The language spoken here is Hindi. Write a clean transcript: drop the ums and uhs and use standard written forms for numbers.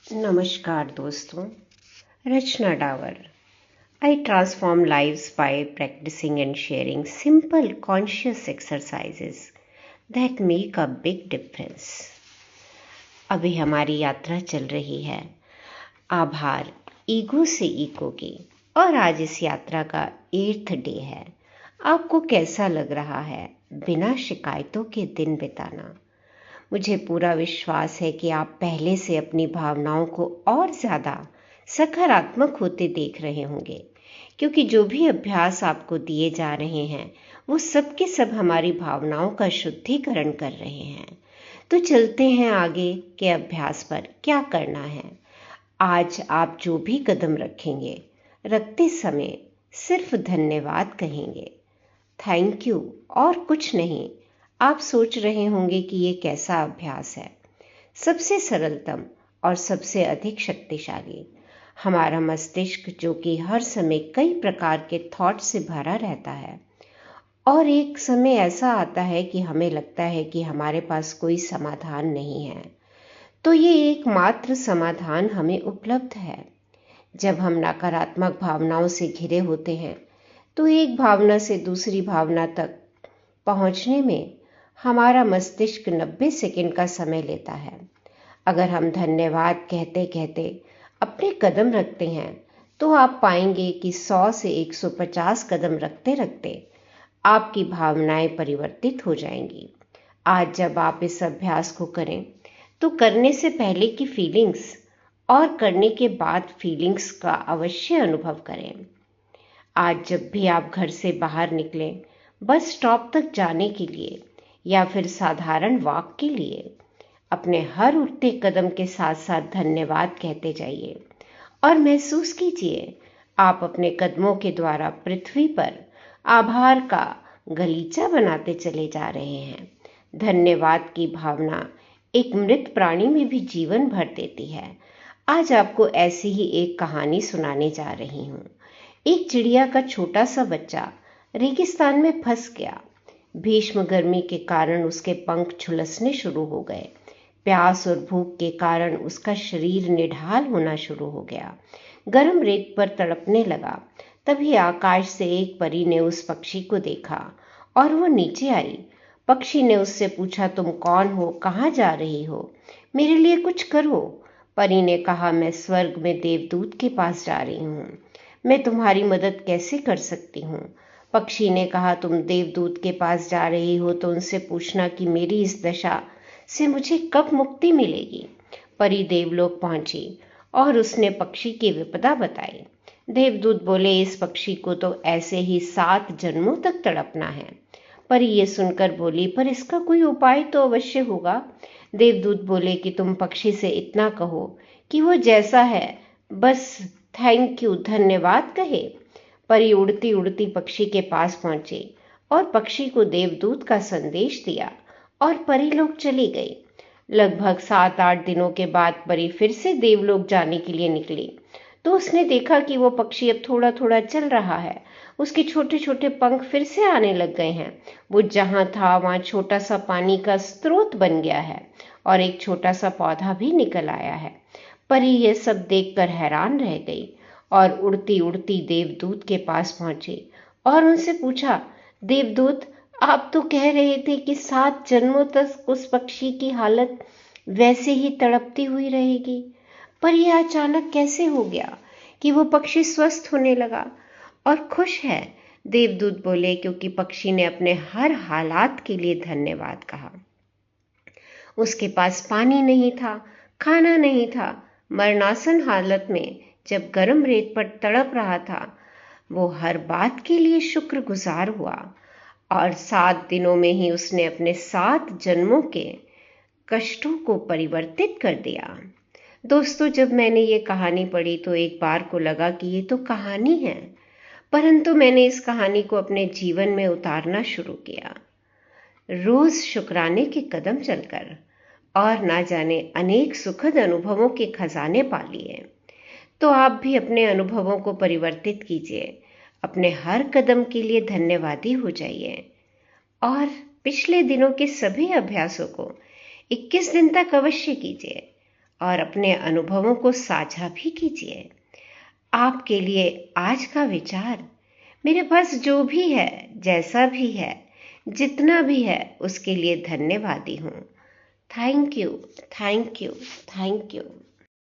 नमस्कार दोस्तों, रचना Dawar. I transform lives by practicing and sharing simple conscious exercises that make a big difference। अभी हमारी यात्रा चल रही है आभार, ईगो से ईको की, और आज इस यात्रा का 8th डे है। आपको कैसा लग रहा है बिना शिकायतों के दिन बिताना? मुझे पूरा विश्वास है कि आप पहले से अपनी भावनाओं को और ज़्यादा सकारात्मक होते देख रहे होंगे, क्योंकि जो भी अभ्यास आपको दिए जा रहे हैं वो सब के सब हमारी भावनाओं का शुद्धिकरण कर रहे हैं। तो चलते हैं आगे के अभ्यास पर। क्या करना है? आज आप जो भी कदम रखेंगे, रखते समय सिर्फ धन्यवाद कहेंगे, थैंक यू, और कुछ नहीं। आप सोच रहे होंगे कि ये कैसा अभ्यास है। सबसे सरलतम और सबसे अधिक शक्तिशाली। हमारा मस्तिष्क, जो कि हर समय कई प्रकार के थॉट से भरा रहता है, और एक समय ऐसा आता है कि हमें लगता है कि हमारे पास कोई समाधान नहीं है, तो ये एकमात्र समाधान हमें उपलब्ध है। जब हम नकारात्मक भावनाओं से घिरे होते हैं तो एक भावना से दूसरी भावना तक पहुंचने में हमारा मस्तिष्क 90 सेकंड का समय लेता है। अगर हम धन्यवाद कहते कहते अपने कदम रखते हैं तो आप पाएंगे कि 100 से 150 कदम रखते रखते आपकी भावनाएं परिवर्तित हो जाएंगी। आज जब आप इस अभ्यास को करें तो करने से पहले की फीलिंग्स और करने के बाद फीलिंग्स का अवश्य अनुभव करें। आज जब भी आप घर से बाहर निकलें, बस स्टॉप तक जाने के लिए या फिर साधारण वॉक के लिए, अपने हर उठते कदम के साथ साथ धन्यवाद कहते जाइए और महसूस कीजिए आप अपने कदमों के द्वारा पृथ्वी पर आभार का गलीचा बनाते चले जा रहे हैं। धन्यवाद की भावना एक मृत प्राणी में भी जीवन भर देती है। आज आपको ऐसी ही एक कहानी सुनाने जा रही हूँ। एक चिड़िया का छोटा सा बच्चा रेगिस्तान में फंस गया। भीष्म गर्मी के कारण उसके पंख झुलसने शुरू हो गए। प्यास और भूख के कारण उसका शरीर निढाल होना शुरू हो गया। गर्म रेत पर तड़पने लगा। तभी आकाश से एक परी ने उस पक्षी को देखा और वो नीचे आई। पक्षी ने उससे पूछा, तुम कौन हो, कहाँ जा रही हो, मेरे लिए कुछ करो। परी ने कहा, मैं स्वर्ग में देवदूत के पास जा रही हूँ, मैं तुम्हारी मदद कैसे कर सकती हूँ? पक्षी ने कहा, तुम देवदूत के पास जा रही हो तो उनसे पूछना कि मेरी इस दशा से मुझे कब मुक्ति मिलेगी। परी देवलोक पहुंची और उसने पक्षी की विपदा बताई। देवदूत बोले, इस पक्षी को तो ऐसे ही 7 जन्मों तक तड़पना है। परी ये सुनकर बोली, पर इसका कोई उपाय तो अवश्य होगा। देवदूत बोले कि तुम पक्षी से इतना कहो कि वो जैसा है बस थैंक यू, धन्यवाद कहे। परी उड़ती उड़ती पक्षी के पास पहुंची और पक्षी को देवदूत का संदेश दिया और परी लोग चली गई। लगभग 7-8 दिनों के बाद परी फिर से देवलोक जाने के लिए निकली तो उसने देखा कि वो पक्षी अब थोड़ा थोड़ा चल रहा है। उसके छोटे छोटे पंख फिर से आने लग गए हैं। वो जहां था वहां छोटा सा पानी का स्रोत बन गया है और एक छोटा सा पौधा भी निकल आया है। परी ये सब देखकर हैरान रह गई और उड़ती उड़ती देवदूत के पास पहुंची और उनसे पूछा, देवदूत, आप तो कह रहे थे कि 7 जन्मों तक उस पक्षी की हालत वैसे ही तड़पती हुई रहेगी, पर यह अचानक कैसे हो गया कि वो पक्षी स्वस्थ होने लगा और खुश है? देवदूत बोले, क्योंकि पक्षी ने अपने हर हालात के लिए धन्यवाद कहा। उसके पास पानी नहीं था, खाना नहीं था। मरणासन हालत में जब गर्म रेत पर तड़प रहा था, वो हर बात के लिए शुक्रगुजार हुआ और 7 दिनों में ही उसने अपने 7 जन्मों के कष्टों को परिवर्तित कर दिया। दोस्तों, जब मैंने ये कहानी पढ़ी तो एक बार को लगा कि ये तो कहानी है, परंतु मैंने इस कहानी को अपने जीवन में उतारना शुरू किया। रोज शुक्राने के कदम चलकर और ना जाने अनेक सुखद अनुभवों के खजाने पा लिए। तो आप भी अपने अनुभवों को परिवर्तित कीजिए, अपने हर कदम के लिए धन्यवादी हो जाइए और पिछले दिनों के सभी अभ्यासों को 21 दिन तक अवश्य कीजिए। और अपने अनुभवों को साझा भी कीजिए। आपके लिए आज का विचार, मेरे पास जो भी है, जैसा भी है, जितना भी है, उसके लिए धन्यवादी हूँ। Thank you, thank you, thank you.